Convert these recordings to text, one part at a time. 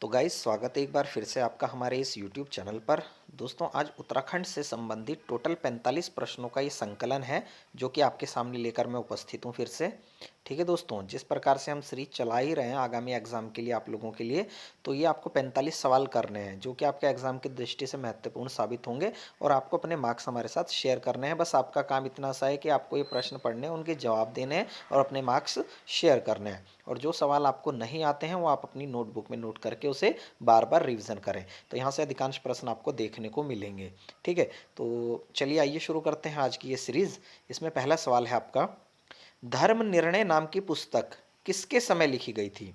तो गाइस स्वागत है एक बार फिर से आपका हमारे इस YouTube चैनल पर। दोस्तों आज उत्तराखंड से संबंधित टोटल 45 प्रश्नों का ये संकलन है जो कि आपके सामने लेकर मैं उपस्थित हूँ फिर से। ठीक है दोस्तों, जिस प्रकार से हम सीरीज चला ही रहे हैं आगामी एग्जाम के लिए आप लोगों के लिए, तो ये आपको 45 सवाल करने हैं जो कि आपके एग्जाम की दृष्टि से महत्वपूर्ण साबित होंगे और आपको अपने मार्क्स हमारे साथ शेयर करने हैं। बस आपका काम इतना सा है कि आपको ये प्रश्न पढ़ने हैं, उनके जवाब देने हैं और अपने मार्क्स शेयर करने हैं। और जो सवाल आपको नहीं आते हैं वो आप अपनी नोटबुक में नोट करके उसे बार बार रिवीजन करें। तो यहाँ से अधिकांश प्रश्न आपको देखने को मिलेंगे। ठीक है, तो चलिए आइए शुरू करते हैं आज की ये सीरीज। इसमें पहला सवाल है आपका, धर्म निर्णय नाम की पुस्तक किसके समय लिखी गई थी?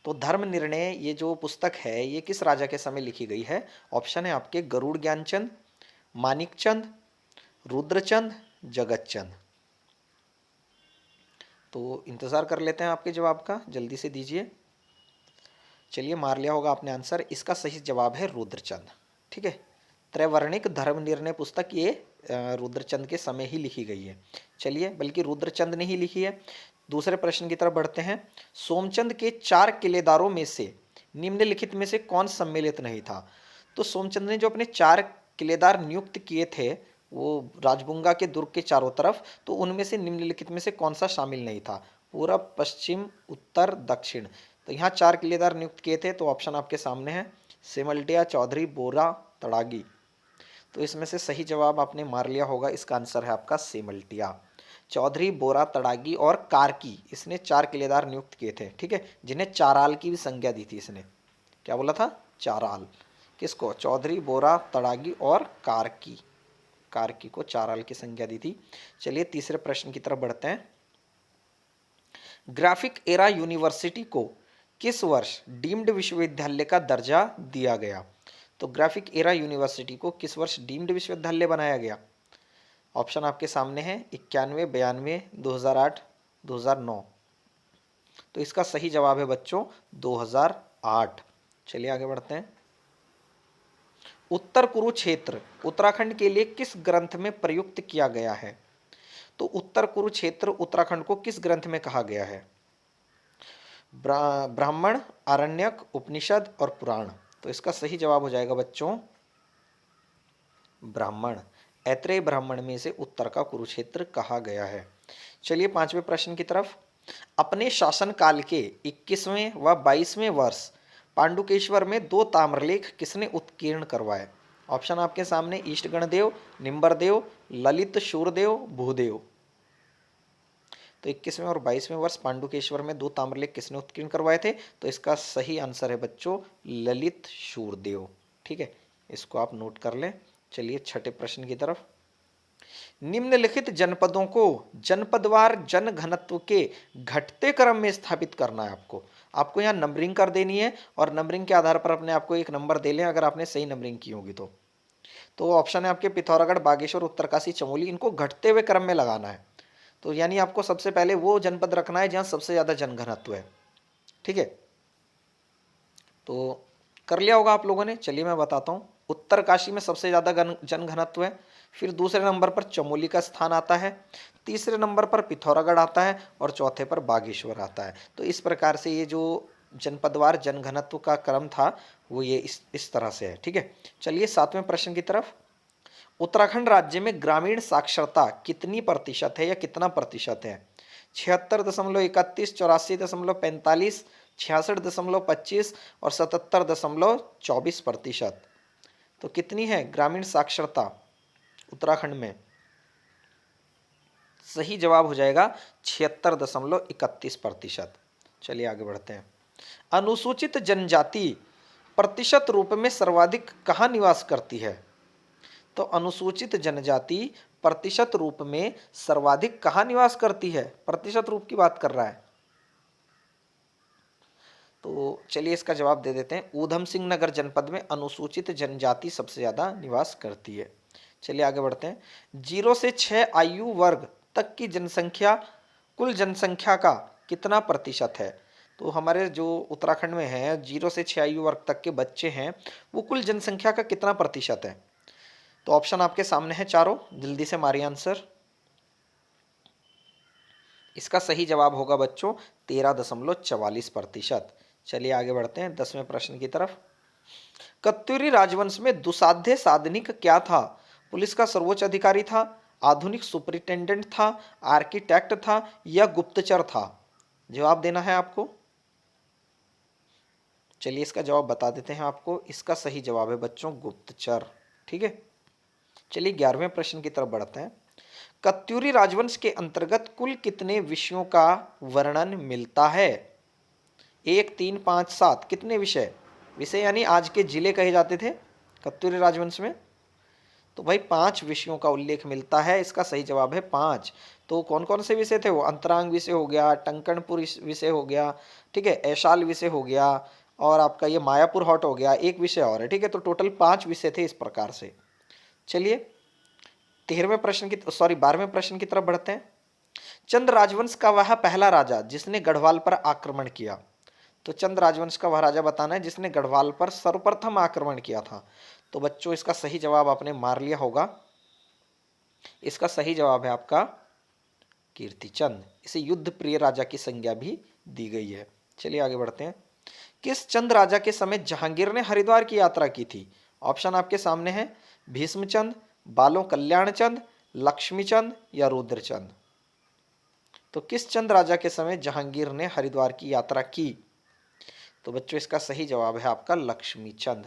तो धर्म निर्णय ये जो पुस्तक है ये किस राजा के समय लिखी गई है? ऑप्शन है आपके गरुड़ ज्ञानचंद, मानिकचंद, रुद्रचंद, जगतचंद। तो इंतजार कर लेते हैं आपके जवाब का, जल्दी से दीजिए। चलिए मार लिया होगा आपने आंसर। इसका सही जवाब है रुद्रचंद। ठीक है, त्रैवर्णिक धर्म निर्णय पुस्तक ये रुद्रचंद के समय ही लिखी गई है। चलिए, बल्कि रुद्रचंद ने ही लिखी है। दूसरे प्रश्न की तरफ बढ़ते हैं। सोमचंद के 4 किलेदारों में से निम्नलिखित में से कौन सम्मिलित नहीं था? तो सोमचंद ने जो अपने 4 किलेदार नियुक्त किए थे वो राजबुंगा के दुर्ग के चारों तरफ, तो उनमें से निम्नलिखित में से कौन सा शामिल नहीं था? पूरब, पश्चिम, उत्तर, दक्षिण। तो यहाँ 4 किलेदार नियुक्त किए थे, तो ऑप्शन आपके सामने है सेमल्टिया, चौधरी, बोरा, तड़ागी। तो इसमें से सही जवाब आपने मार लिया होगा। इसका आंसर है आपका सेमल्टिया। चौधरी, बोरा, तड़ागी और कार्की, इसने 4 किलेदार नियुक्त किए थे। ठीक है, जिन्हें चाराल की भी संज्ञा दी थी इसने। क्या बोला था? चाराल। किसको? चौधरी, बोरा, तड़ागी और कार्की। कार्की को चाराल की संज्ञा दी थी। चलिए तीसरे प्रश्न की तरफ बढ़ते हैं। ग्राफिक एरा यूनिवर्सिटी को किस वर्ष डीम्ड विश्वविद्यालय का दर्जा दिया गया? तो ग्राफिक एरा यूनिवर्सिटी को किस वर्ष डीम्ड विश्वविद्यालय बनाया गया? ऑप्शन आपके सामने है 91, 92, 2008, 2009। तो इसका सही जवाब है बच्चों 2008। चलिए आगे बढ़ते हैं। उत्तर कुरुक्षेत्र उत्तराखंड के लिए किस ग्रंथ में प्रयुक्त किया गया है? तो उत्तर कुरुक्षेत्र उत्तराखंड को किस ग्रंथ में कहा गया है? ब्राह्मण, आरण्यक, उपनिषद और पुराण। तो इसका सही जवाब हो जाएगा बच्चों ब्राह्मण। ऐत्रेय ब्राह्मण में से उत्तर का कुरुक्षेत्र कहा गया है। चलिए पांचवें प्रश्न की तरफ। अपने शासनकाल के 21वें व 22वें वर्ष पांडुकेश्वर में 2 ताम्रलेख किसने उत्कीर्ण करवाए? ऑप्शन आपके सामने ईष्ट गणदेव, निम्बरदेव, ललित शूरदेव, भूदेव। तो 21वें और 22वें वर्ष पांडुकेश्वर में 2 ताम्रलेख किसने उत्कीर्ण करवाए थे? तो इसका सही आंसर है बच्चों ललित शूरदेव। ठीक है, इसको आप नोट कर लें। चलिए छठे प्रश्न की तरफ। निम्नलिखित जनपदों को जनपदवार जन घनत्व के घटते क्रम में स्थापित करना है। आपको यहाँ नंबरिंग कर देनी है और नंबरिंग के आधार पर अपने आपको एक नंबर दे लें अगर आपने सही नंबरिंग की होगी तो ऑप्शन है आपके पिथौरागढ़, बागेश्वर, उत्तरकाशी, चमोली। इनको घटते हुए क्रम में लगाना है। तो यानी आपको सबसे पहले वो जनपद रखना है जहां सबसे ज्यादा जनघनत्व है। ठीक है, तो कर लिया होगा आप लोगों ने। चलिए मैं बताता हूं। उत्तरकाशी में सबसे ज्यादा जनघनत्व है, फिर दूसरे नंबर पर चमोली का स्थान आता है, तीसरे नंबर पर पिथौरागढ़ आता है और चौथे पर बागेश्वर आता है। तो इस प्रकार से ये जो जनपदवार जनघनत्व का क्रम था वो ये इस तरह से है। ठीक है, चलिए सातवें प्रश्न की तरफ। उत्तराखंड राज्य में ग्रामीण साक्षरता कितनी प्रतिशत है या कितना प्रतिशत है? 76.31, 84.45, 66.25 और 77.24%। तो कितनी है ग्रामीण साक्षरता उत्तराखंड में? सही जवाब हो जाएगा 76.31%। चलिए आगे बढ़ते हैं। अनुसूचित जनजाति प्रतिशत रूप में सर्वाधिक कहाँ निवास करती है? तो अनुसूचित जनजाति प्रतिशत रूप में सर्वाधिक कहाँ निवास करती है? प्रतिशत रूप की बात कर रहा है। तो चलिए इसका जवाब दे देते हैं। ऊधम सिंह नगर जनपद में अनुसूचित जनजाति सबसे ज्यादा निवास करती है। चलिए आगे बढ़ते हैं। 0 से 6 आयु वर्ग तक की जनसंख्या कुल जनसंख्या का कितना प्रतिशत है? तो हमारे जो उत्तराखंड में है 0 से 6 आयु वर्ग तक के बच्चे हैं वो कुल जनसंख्या का कितना प्रतिशत है? तो ऑप्शन आपके सामने है चारों, जल्दी से मारिए आंसर। इसका सही जवाब होगा बच्चों 13.44%। चलिए आगे बढ़ते हैं 10वें प्रश्न की तरफ। कत्यूरी राजवंश में दुसाध्य साधनिक क्या था? पुलिस का सर्वोच्च अधिकारी था, आधुनिक सुपरिटेंडेंट था, आर्किटेक्ट था या गुप्तचर था? जवाब देना है आपको। चलिए इसका जवाब बता देते हैं आपको। इसका सही जवाब है बच्चों गुप्तचर। ठीक है, चलिए 11वें प्रश्न की तरफ बढ़ते हैं। कत्यूरी राजवंश के अंतर्गत कुल कितने विषयों का वर्णन मिलता है? 1, 3, 5, 7 कितने विषय? विषय यानी आज के जिले कहे जाते थे कत्यूरी राजवंश में। तो भाई 5 विषयों का उल्लेख मिलता है। इसका सही जवाब है 5। तो कौन कौन से विषय थे वो? अंतरांग विषय हो गया, टंकणपुर विषय हो गया, ठीक है, ऐशाल विषय हो गया, और आपका ये मायापुर हॉट हो गया, एक विषय और है। ठीक है, तो टोटल 5 विषय थे इस प्रकार से। चलिए 12वें प्रश्न की तरफ बढ़ते हैं। चंद राजवंश का वह पहला राजा जिसने गढ़वाल पर आक्रमण किया। तो चंद राजवंश का वह राजा बताना है जिसने गढ़वाल पर सर्वप्रथम आक्रमण किया था। तो बच्चों इसका सही जवाब आपने मार लिया होगा। इसका सही जवाब है आपका कीर्तिचंद। इसे युद्ध प्रिय राजा की संज्ञा भी दी गई है। चलिए आगे बढ़ते हैं। किस चंद राजा के समय जहांगीर ने हरिद्वार की यात्रा की थी? ऑप्शन आपके सामने है, भीष्मचंद, बालो कल्याण चंद, लक्ष्मीचंद या रुद्रचंद। तो किस चंद राजा के समय जहांगीर ने हरिद्वार की यात्रा की? तो बच्चों इसका सही जवाब है आपका लक्ष्मीचंद।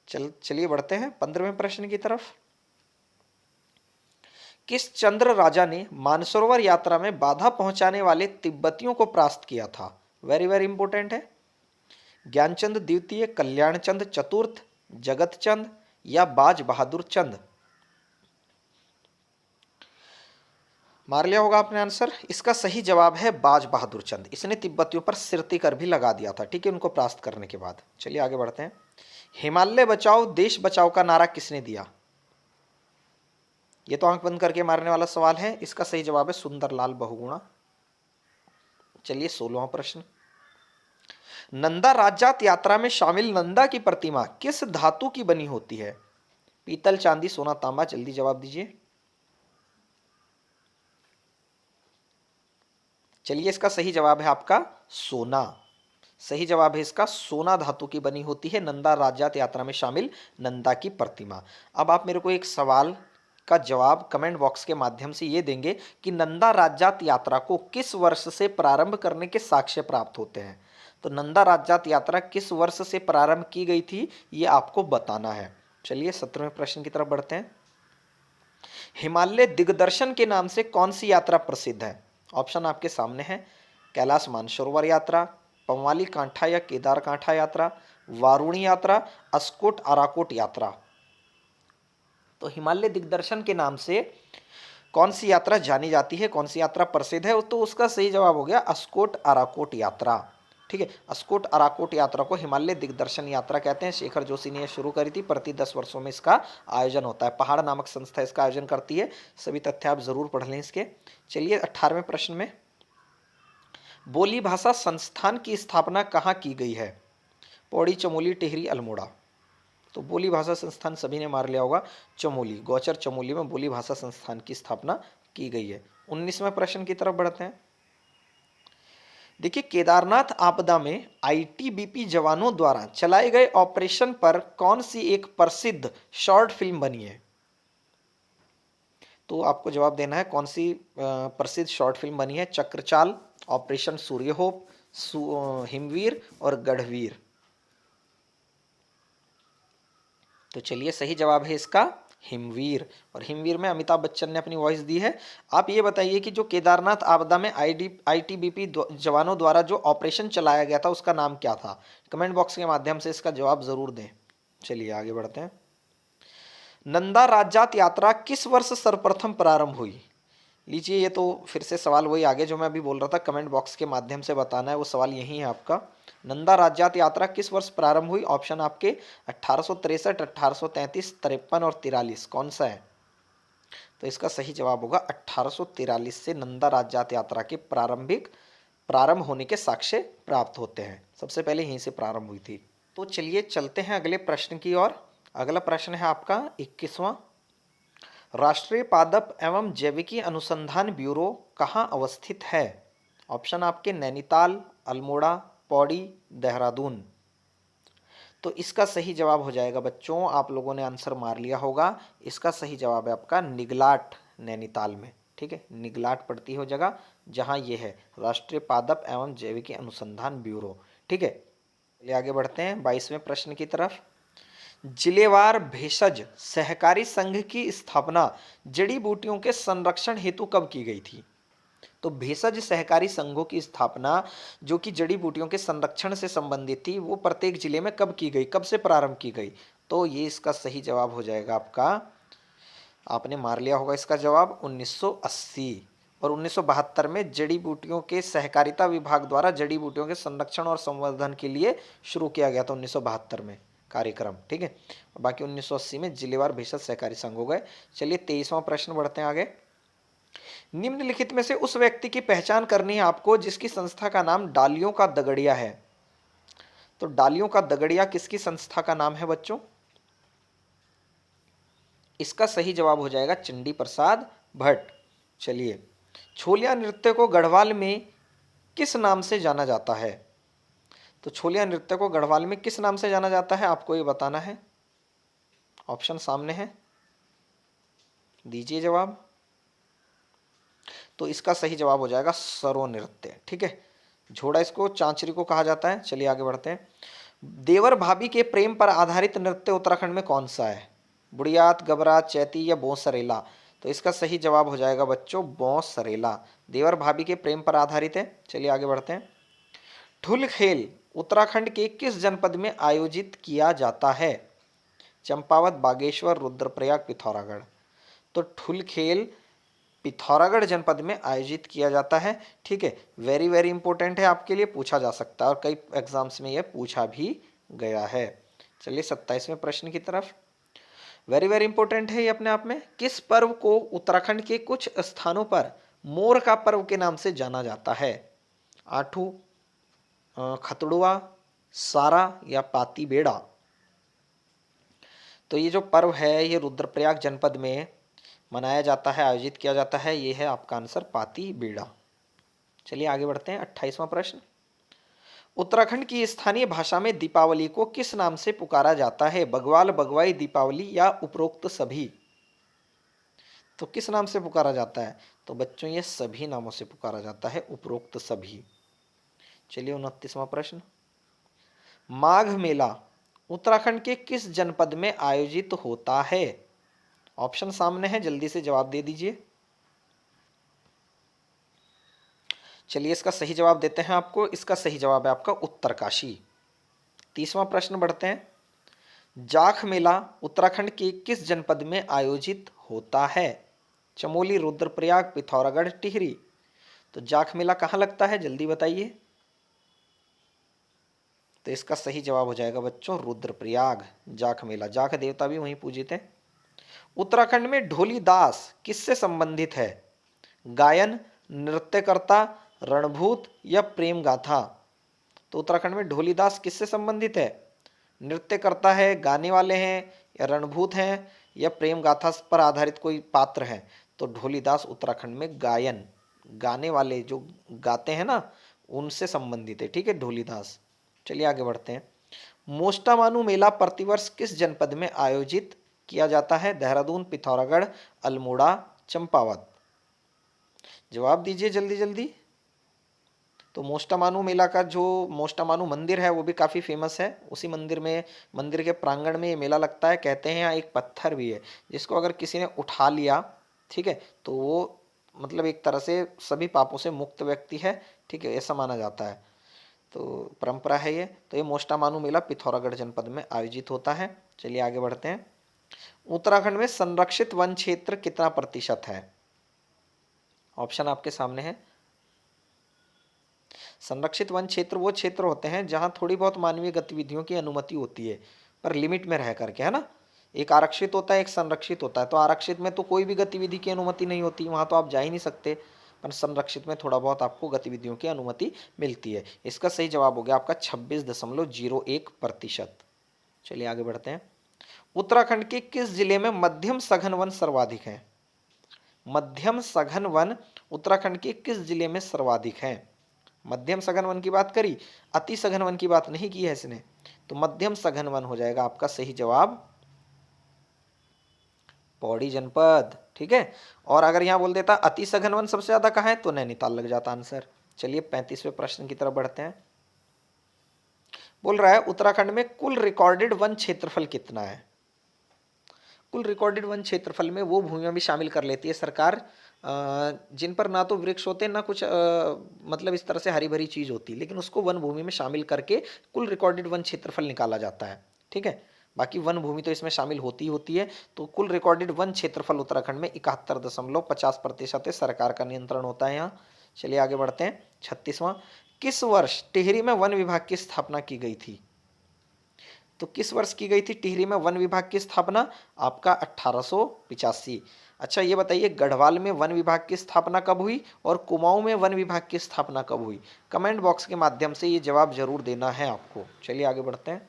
चलिए बढ़ते हैं 15वें प्रश्न की तरफ। किस चंद्र राजा ने मानसरोवर यात्रा में बाधा पहुंचाने वाले तिब्बतियों को परास्त किया था? वेरी वेरी इंपॉर्टेंट है। ज्ञानचंद द्वितीय, कल्याणचंद चतुर्थ, जगतचंद या बाज बहादुर चंद? मार लिया होगा आपने आंसर। इसका सही जवाब है बाज बहादुर चंद। इसने तिब्बतियों पर सिरती कर भी लगा दिया था, ठीक है, उनको परास्त करने के बाद। चलिए आगे बढ़ते हैं। हिमालय बचाओ देश बचाओ का नारा किसने दिया? ये तो आंख बंद करके मारने वाला सवाल है। इसका सही जवाब है सुंदरलाल बहुगुणा। चलिए 16वां प्रश्न। नंदा राज्यात यात्रा में शामिल नंदा की प्रतिमा किस धातु की बनी होती है? पीतल, चांदी, सोना, तांबा? जल्दी जवाब दीजिए। चलिए इसका सही जवाब है आपका सोना। सही जवाब है इसका सोना धातु की बनी होती है नंदा राज्यात यात्रा में शामिल नंदा की प्रतिमा। अब आप मेरे को एक सवाल का जवाब कमेंट बॉक्स के माध्यम से ये देंगे कि नंदा राज्यात यात्रा को किस वर्ष से प्रारंभ करने के साक्ष्य प्राप्त होते हैं। तो नंदा राज्यात यात्रा किस वर्ष से प्रारंभ की गई थी ये आपको बताना है। चलिए 17वें प्रश्न की तरफ बढ़ते हैं। हिमालय दिग्दर्शन के नाम से कौन सी यात्रा प्रसिद्ध है? ऑप्शन आपके सामने है, कैलाश मानसरोवर यात्रा, पंवाली कांठा या केदार कांठा यात्रा, वारुणी यात्रा, अस्कोट अराकोट यात्रा। तो हिमालय दिग्दर्शन के नाम से कौन सी यात्रा जानी जाती है, कौन सी यात्रा प्रसिद्ध है? तो उसका सही जवाब हो गया अस्कोट अराकोट यात्रा। ठीक है, अस्कोट अराकोट यात्रा को हिमालय दिग्दर्शन यात्रा कहते हैं। शेखर जोशी ने यह शुरू करी थी। प्रति 10 वर्षों में इसका आयोजन होता है। पहाड़ नामक संस्था इसका आयोजन करती है। सभी तथ्य आप जरूर पढ़ लें इसके। चलिए 18वें प्रश्न में, बोली भाषा संस्थान की स्थापना कहाँ की गई है? पौड़ी, चमोली, टिहरी, अल्मोड़ा? तो बोली भाषा संस्थान सभी ने मार लिया होगा, चमोली, गौचर चमोली में बोली भाषा संस्थान की स्थापना की गई है। 19वें प्रश्न की तरफ बढ़ते हैं। देखिए, केदारनाथ आपदा में आईटीबीपी जवानों द्वारा चलाए गए ऑपरेशन पर कौन सी एक प्रसिद्ध शॉर्ट फिल्म बनी है? तो आपको जवाब देना है कौन सी प्रसिद्ध शॉर्ट फिल्म बनी है। चक्रचाल, ऑपरेशन सूर्यहोप, हिमवीर और गढ़वीर। तो चलिए सही जवाब है इसका हिमवीर। और हिमवीर में अमिताभ बच्चन ने अपनी वॉइस दी है। आप ये बताइए कि जो केदारनाथ आपदा में आईटीबीपी जवानों द्वारा जो ऑपरेशन चलाया गया था उसका नाम क्या था? कमेंट बॉक्स के माध्यम से इसका जवाब जरूर दें। चलिए आगे बढ़ते हैं। नंदा राज्यात यात्रा किस वर्ष सर्वप्रथम प्रारंभ हुई? लीजिए, ये तो फिर से सवाल वही आगे जो मैं अभी बोल रहा था, कमेंट बॉक्स के माध्यम से बताना है। वो सवाल यही है आपका, नंदा राज्यात यात्रा किस वर्ष प्रारंभ हुई? ऑप्शन आपके 1863, 1833, 53 और 43 कौन सा है? तो इसका सही जवाब होगा 1843 से नंदा राज्यात यात्रा के प्रारंभ होने के साक्ष्य प्राप्त होते हैं। सबसे पहले यहीं से प्रारंभ हुई थी। तो चलिए चलते हैं अगले प्रश्न की ओर। अगला प्रश्न है आपका 21वां। राष्ट्रीय पादप एवं जैविकी अनुसंधान ब्यूरो कहाँ अवस्थित है? ऑप्शन आपके नैनीताल, अल्मोड़ा, पौड़ी, देहरादून। तो इसका सही जवाब हो जाएगा बच्चों, आप लोगों ने आंसर मार लिया होगा, इसका सही जवाब है आपका निगलाट, नैनीताल में। ठीक है, निगलाट पड़ती है वो जगह जहां ये है राष्ट्रीय पादप एवं जैविकी अनुसंधान ब्यूरो। ठीक है, चलिए आगे बढ़ते हैं 22वें प्रश्न की तरफ। जिलेवार भेषज सहकारी संघ की स्थापना जड़ी बूटियों के संरक्षण हेतु कब की गई थी? तो भेषज सहकारी संघों की स्थापना जो कि जड़ी बूटियों के संरक्षण से संबंधित थी, वो प्रत्येक जिले में कब की गई, कब से प्रारंभ की गई? तो ये इसका सही जवाब हो जाएगा आपका, आपने मार लिया होगा इसका जवाब, 1980। और 1972 में जड़ी बूटियों के सहकारिता विभाग द्वारा जड़ी बूटियों के संरक्षण और संवर्धन के लिए शुरू किया गया था 1972 में कार्यक्रम। ठीक है, बाकी 1980 में जिलेवार भेषज सहकारी संघ हो गए। चलिए 23वां प्रश्न बढ़ते हैं आगे। निम्नलिखित में से उस व्यक्ति की पहचान करनी है आपको जिसकी संस्था का नाम डालियों का दगड़िया है। तो डालियों का दगड़िया किसकी संस्था का नाम है बच्चों? इसका सही जवाब हो जाएगा चंडी प्रसाद भट्ट। चलिए, छोलिया नृत्य को गढ़वाल में किस नाम से जाना जाता है? तो छोलिया नृत्य को गढ़वाल में किस नाम से जाना जाता है, आपको ये बताना है। ऑप्शन सामने है, दीजिए जवाब। तो इसका सही जवाब हो जाएगा सरो नृत्य। ठीक है, झोड़ा इसको चांचरी को कहा जाता है। चलिए आगे बढ़ते हैं। देवर भाभी के प्रेम पर आधारित नृत्य उत्तराखंड में कौन सा है? बुढ़ियात, गबरात, चैती या बौसरेला? तो इसका सही जवाब हो जाएगा बच्चों बौसरेला, देवर भाभी के प्रेम पर आधारित है। चलिए आगे बढ़ते हैं। ठुल खेल उत्तराखंड के किस जनपद में आयोजित किया जाता है? चंपावत, बागेश्वर, रुद्रप्रयाग, पिथौरागढ़? तो ठुल खेल पिथौरागढ़ जनपद में आयोजित किया जाता है। ठीक है, वेरी वेरी इंपॉर्टेंट है, आपके लिए पूछा जा सकता है और कई एग्जाम्स में यह पूछा भी गया है। चलिए 27वें प्रश्न की तरफ। वेरी वेरी इंपॉर्टेंट है ये अपने आप में। किस पर्व को उत्तराखंड के कुछ स्थानों पर मोर का पर्व के नाम से जाना जाता है? आठू, खतड़ुआ, सारा या पाती बेड़ा? तो ये जो पर्व है ये रुद्रप्रयाग जनपद में मनाया जाता है, आयोजित किया जाता है। ये है आपका आंसर पाती बेड़ा। चलिए आगे बढ़ते हैं 28वां प्रश्न। उत्तराखंड की स्थानीय भाषा में दीपावली को किस नाम से पुकारा जाता है? बग्वाल, बगवाई, दीपावली या उपरोक्त सभी? तो किस नाम से पुकारा जाता है? तो बच्चों ये सभी नामों से पुकारा जाता है, उपरोक्त सभी। चलिए 29वां प्रश्न। माघ मेला उत्तराखंड के किस जनपद में आयोजित होता है? ऑप्शन सामने है, जल्दी से जवाब दे दीजिए। चलिए इसका सही जवाब देते हैं आपको, इसका सही जवाब है आपका उत्तरकाशी। 30वां प्रश्न बढ़ते हैं। जाख मेला उत्तराखंड के किस जनपद में आयोजित होता है? चमोली, रुद्रप्रयाग, पिथौरागढ़, टिहरी? तो जाख मेला कहाँ लगता है, जल्दी बताइए। तो इसका सही जवाब हो जाएगा बच्चों रुद्रप्रयाग, जाख मेला। जाख देवता भी वहीं पूजित है। उत्तराखंड में ढोली दास किससे संबंधित है? गायन, नृत्यकर्ता, रणभूत या प्रेम गाथा? तो उत्तराखंड में ढोली दास किससे संबंधित है? नृत्यकर्ता है, गाने वाले हैं, या रणभूत हैं, या प्रेम गाथा पर आधारित कोई पात्र है? तो ढोली दास उत्तराखंड में गायन, गाने वाले जो गाते हैं ना, उनसे संबंधित है। ठीक है, ढोली दास। चलिए आगे बढ़ते हैं। मोस्टामानू मेला प्रतिवर्ष किस जनपद में आयोजित किया जाता है? देहरादून, पिथौरागढ़, अल्मोड़ा, चंपावत? जवाब दीजिए जल्दी जल्दी। तो मोस्टामानू मेला का जो मोस्टामानू मंदिर है वो भी काफ़ी फेमस है। उसी मंदिर में, मंदिर के प्रांगण में ये मेला लगता है। कहते हैं यहाँ एक पत्थर भी है जिसको अगर किसी ने उठा लिया, ठीक है, तो वो मतलब एक तरह से सभी पापों से मुक्त व्यक्ति है। ठीक है, ऐसा माना जाता है, तो परंपरा है ये। तो ये मोस्टामानू मेला पिथौरागढ़ जनपद में आयोजित होता है। चलिए आगे बढ़ते हैं। उत्तराखंड में संरक्षित वन क्षेत्र कितना प्रतिशत है? ऑप्शन आपके सामने है। संरक्षित वन क्षेत्र वो क्षेत्र होते हैं जहां थोड़ी बहुत मानवीय गतिविधियों की अनुमति होती है, पर लिमिट में रह करके, है ना। एक आरक्षित होता है, एक संरक्षित होता है। तो आरक्षित में तो कोई भी गतिविधि की अनुमति नहीं होती, वहां तो आप जा ही नहीं सकते। पर संरक्षित में थोड़ा बहुत आपको गतिविधियों की अनुमति मिलती है। इसका सही जवाब हो गया आपका 26.01%। चलिए आगे बढ़ते हैं। उत्तराखंड के किस जिले में मध्यम सघन वन सर्वाधिक है? मध्यम सघन वन उत्तराखंड के किस जिले में सर्वाधिक है? मध्यम सघन वन की बात करी, अति सघन वन की बात नहीं की है इसने, तो मध्यम सघन वन हो जाएगा आपका सही जवाब पौड़ी जनपद। ठीक है, और अगर यहां बोल देता अति सघन वन सबसे ज्यादा कहां है तो नैनीताल लग जाता आंसर। चलिए 35वें प्रश्न की तरफ बढ़ते हैं। बोल रहा है उत्तराखंड में कुल रिकॉर्डेड वन क्षेत्रफल कितना है। कुल रिकॉर्डेड वन क्षेत्रफल में वो भूमियां भी शामिल कर लेती है सरकार जिन पर ना तो वृक्ष होते ना कुछ मतलब इस तरह से हरी भरी चीज होती, लेकिन उसको वन भूमि में शामिल करके कुल रिकॉर्डेड वन क्षेत्रफल निकाला जाता है। ठीक है, बाकी वन भूमि तो इसमें शामिल होती है। तो कुल रिकॉर्डेड वन क्षेत्रफल उत्तराखंड में 71.50% है, सरकार का नियंत्रण होता है यहाँ। चलिए आगे बढ़ते हैं। 36वां, किस वर्ष टिहरी में वन विभाग की स्थापना की गई थी। तो किस वर्ष की गई थी टिहरी में वन विभाग की स्थापना, आपका 1885। अच्छा ये बताइए गढ़वाल में वन विभाग की स्थापना कब हुई और कुमाऊं में वन विभाग की स्थापना कब हुई। कमेंट बॉक्स के माध्यम से ये जवाब जरूर देना है आपको। चलिए आगे बढ़ते हैं।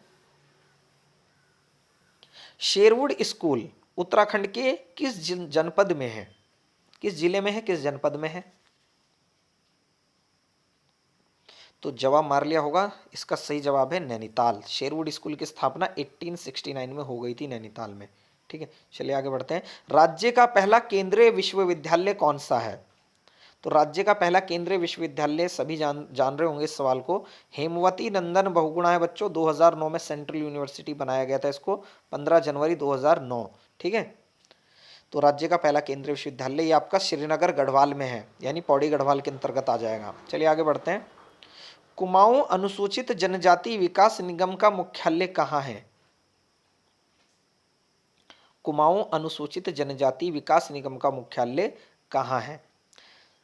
शेरवुड स्कूल उत्तराखंड के किस जनपद में है, किस जिले में है, किस जनपद में है। तो जवाब मार लिया होगा, इसका सही जवाब है नैनीताल। शेरवुड स्कूल की स्थापना 1869 में हो गई थी नैनीताल में। ठीक है, चलिए आगे बढ़ते हैं। राज्य का पहला केंद्रीय विश्वविद्यालय कौन सा है। तो राज्य का पहला केंद्रीय विश्वविद्यालय सभी जान रहे होंगे इस सवाल को, हेमवती नंदन बहुगुणा है बच्चों। 2009 में सेंट्रल यूनिवर्सिटी बनाया गया था इसको, 15 जनवरी 2009। ठीक है, तो राज्य का पहला केंद्रीय विश्वविद्यालय ये आपका श्रीनगर गढ़वाल में है, यानी पौड़ी गढ़वाल के अंतर्गत आ जाएगा। चलिए आगे बढ़ते हैं। कुमाऊं अनुसूचित जनजाति विकास निगम का मुख्यालय कहाँ है। कुमाऊं अनुसूचित जनजाति विकास निगम का मुख्यालय कहाँ है।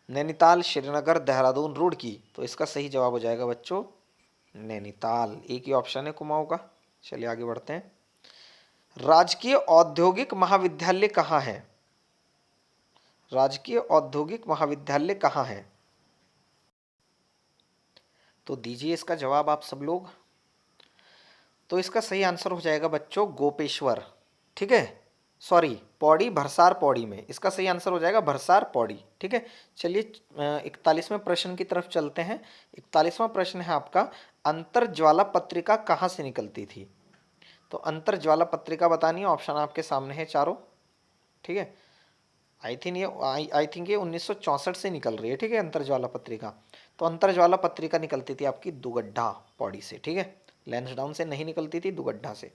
नैनीताल, श्रीनगर, देहरादून, रुड़की। तो इसका सही जवाब हो जाएगा बच्चों नैनीताल, एक ही ऑप्शन है कुमाऊं का। चलिए आगे बढ़ते हैं। राजकीय औद्योगिक महाविद्यालय कहाँ है। राजकीय औद्योगिक महाविद्यालय कहाँ है, तो दीजिए इसका जवाब आप सब लोग। तो इसका सही आंसर हो जाएगा बच्चों गोपेश्वर। ठीक है, सॉरी पौड़ी, भरसार पौड़ी में इसका सही आंसर हो जाएगा भरसार पौड़ी। ठीक है, चलिए 41वें प्रश्न की तरफ चलते हैं। 41वां प्रश्न है आपका, अंतर्ज्वाला पत्रिका कहाँ से निकलती थी। तो अंतर्ज्वाला पत्रिका बतानी है, ऑप्शन आपके सामने है चारों। ठीक है, आई थिंक ये 1964 से निकल रही है। ठीक है, अंतर्ज्वाला पत्रिका। तो अंतर्ज्वाला पत्रिका निकलती थी आपकी दुगड्ढा पौड़ी से। ठीक है, लैंसडाउन से नहीं निकलती थी, दुगड्ढा से।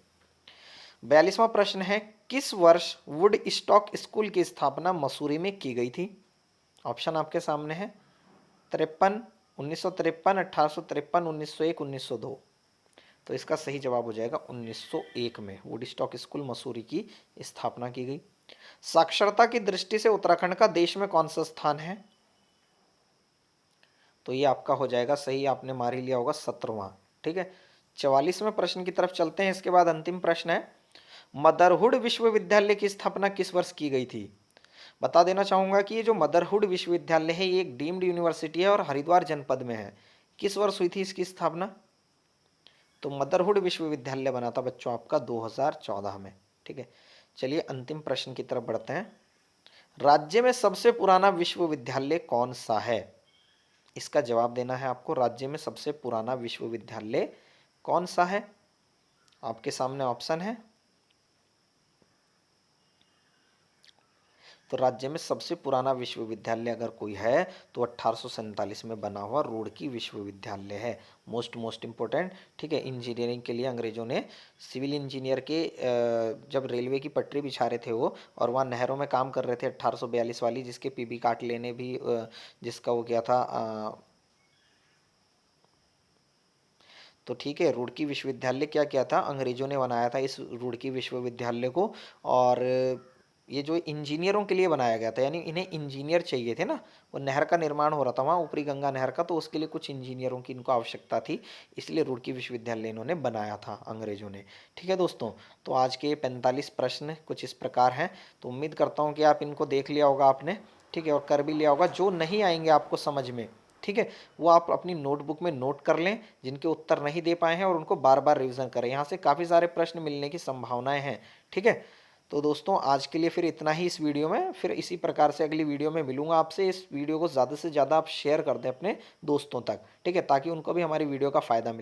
42वां प्रश्न है, किस वर्ष वुड स्टॉक स्कूल की स्थापना मसूरी में की गई थी। ऑप्शन आपके सामने है 53, 1953, 1853, 1901, 1902। तो इसका सही जवाब हो जाएगा 1901 में वुड स्टॉक स्कूल मसूरी की स्थापना की गई। साक्षरता की दृष्टि से उत्तराखंड का देश में कौन सा स्थान है। तो ये आपका हो जाएगा सही, आपने मार ही लिया होगा 17वां। ठीक है, 44वें प्रश्न की तरफ चलते हैं। इसके बाद अंतिम प्रश्न है, मदरहुड विश्वविद्यालय की स्थापना किस वर्ष की गई थी। बता देना चाहूंगा कि ये जो मदरहुड विश्वविद्यालय है ये एक डीम्ड यूनिवर्सिटी है और हरिद्वार जनपद में है। किस वर्ष हुई थी इसकी स्थापना। तो मदरहुड विश्वविद्यालय बना था बच्चों आपका 2014 में। ठीक है, चलिए अंतिम प्रश्न की तरफ बढ़ते हैं। राज्य में सबसे पुराना विश्वविद्यालय कौन सा है, इसका जवाब देना है आपको। राज्य में सबसे पुराना विश्वविद्यालय कौन सा है, आपके सामने ऑप्शन है। तो राज्य में सबसे पुराना विश्वविद्यालय अगर कोई है तो 1847 में बना हुआ रुड़की विश्वविद्यालय है। Most important. ठीक है, इंजीनियरिंग के लिए अंग्रेजों ने सिविल इंजीनियर के जब रेलवे की पटरी बिछा रहे थे वो, और वहाँ नहरों में काम कर रहे थे 1842 वाली, जिसके पीबी काटले ने भी जिसका वो किया था तो ठीक है, रुड़की विश्वविद्यालय क्या किया था, अंग्रेजों ने बनाया था इस रुड़की विश्वविद्यालय को। और ये जो इंजीनियरों के लिए बनाया गया था, यानी इन्हें इंजीनियर चाहिए थे ना, वो नहर का निर्माण हो रहा था वहाँ ऊपरी गंगा नहर का, तो उसके लिए कुछ इंजीनियरों की इनको आवश्यकता थी, इसलिए रुड़की विश्वविद्यालय इन्होंने बनाया था अंग्रेजों ने। ठीक है दोस्तों, तो आज के 45 प्रश्न कुछ इस प्रकार हैं। तो उम्मीद करता हूँ कि आप इनको देख लिया होगा आपने। ठीक है, और कर भी लिया होगा। जो नहीं आएंगे आपको समझ में, ठीक है, वो आप अपनी नोटबुक में नोट कर लें, जिनके उत्तर नहीं दे पाए हैं, और उनको बार बार रिवीजन करें। यहाँ से काफ़ी सारे प्रश्न मिलने की संभावनाएं हैं। ठीक है, तो दोस्तों आज के लिए फिर इतना ही इस वीडियो में, फिर इसी प्रकार से अगली वीडियो में मिलूंगा आपसे। इस वीडियो को ज़्यादा से ज़्यादा आप शेयर कर दें अपने दोस्तों तक, ठीक है, ताकि उनको भी हमारी वीडियो का फ़ायदा मिले।